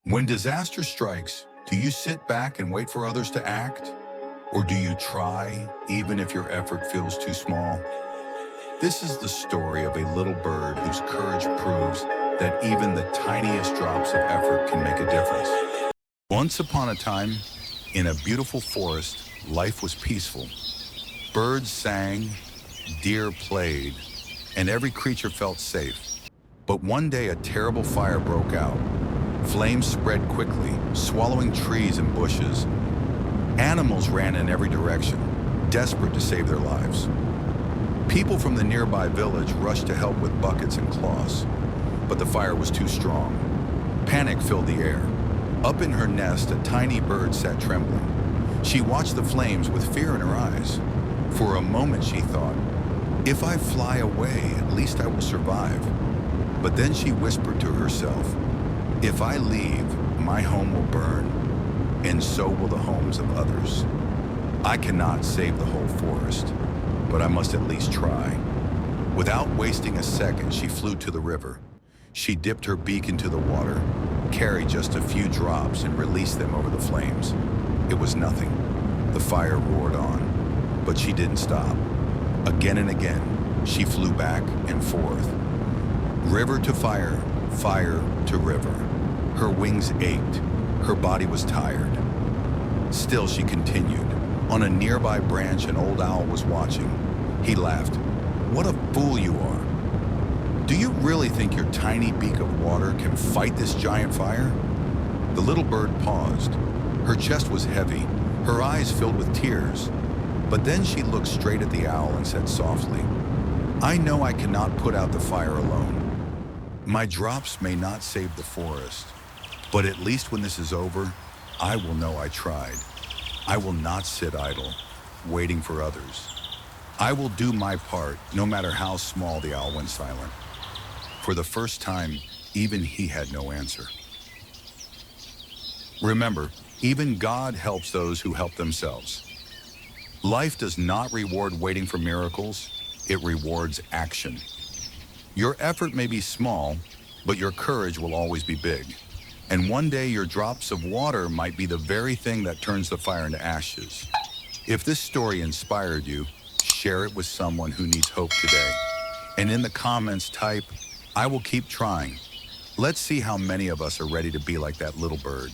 When disaster strikes, do you sit back and wait for others to act? Or do you try, even if your effort feels too small? This is the story of a little bird whose courage proves that even the tiniest drops of effort can make a difference. Once upon a time, in a beautiful forest, life was peaceful. Birds sang, deer played, and every creature felt safe. But one day a terrible fire broke out. Flames spread quickly, swallowing trees and bushes. Animals ran in every direction, desperate to save their lives. People from the nearby village rushed to help with buckets and cloths, but the fire was too strong. Panic filled the air. Up in her nest, a tiny bird sat trembling. She watched the flames with fear in her eyes. For a moment she thought, if I fly away, at least I will survive. But then she whispered to herself, if I leave, my home will burn, and so will the homes of others. I cannot save the whole forest, but I must at least try. Without wasting a second, she flew to the river. She dipped her beak into the water, carried just a few drops, and released them over the flames. It was nothing. The fire roared on, but she didn't stop. Again and again, she flew back and forth. River to fire, fire to river. Her wings ached. Her body was tired. Still she continued. On a nearby branch, an old owl was watching. He laughed. What a fool you are. Do you really think your tiny beak of water can fight this giant fire? The little bird paused. Her chest was heavy, her eyes filled with tears. But then she looked straight at the owl and said softly, I know I cannot put out the fire alone. My drops may not save the forest, but at least when this is over, I will know I tried. I will not sit idle, waiting for others. I will do my part, no matter how small. The owl went silent. For the first time, even he had no answer. Remember, even God helps those who help themselves. Life does not reward waiting for miracles, it rewards action. Your effort may be small, but your courage will always be big. And one day your drops of water might be the very thing that turns the fire into ashes. If this story inspired you, share it with someone who needs hope today. And in the comments type, I will keep trying. Let's see how many of us are ready to be like that little bird.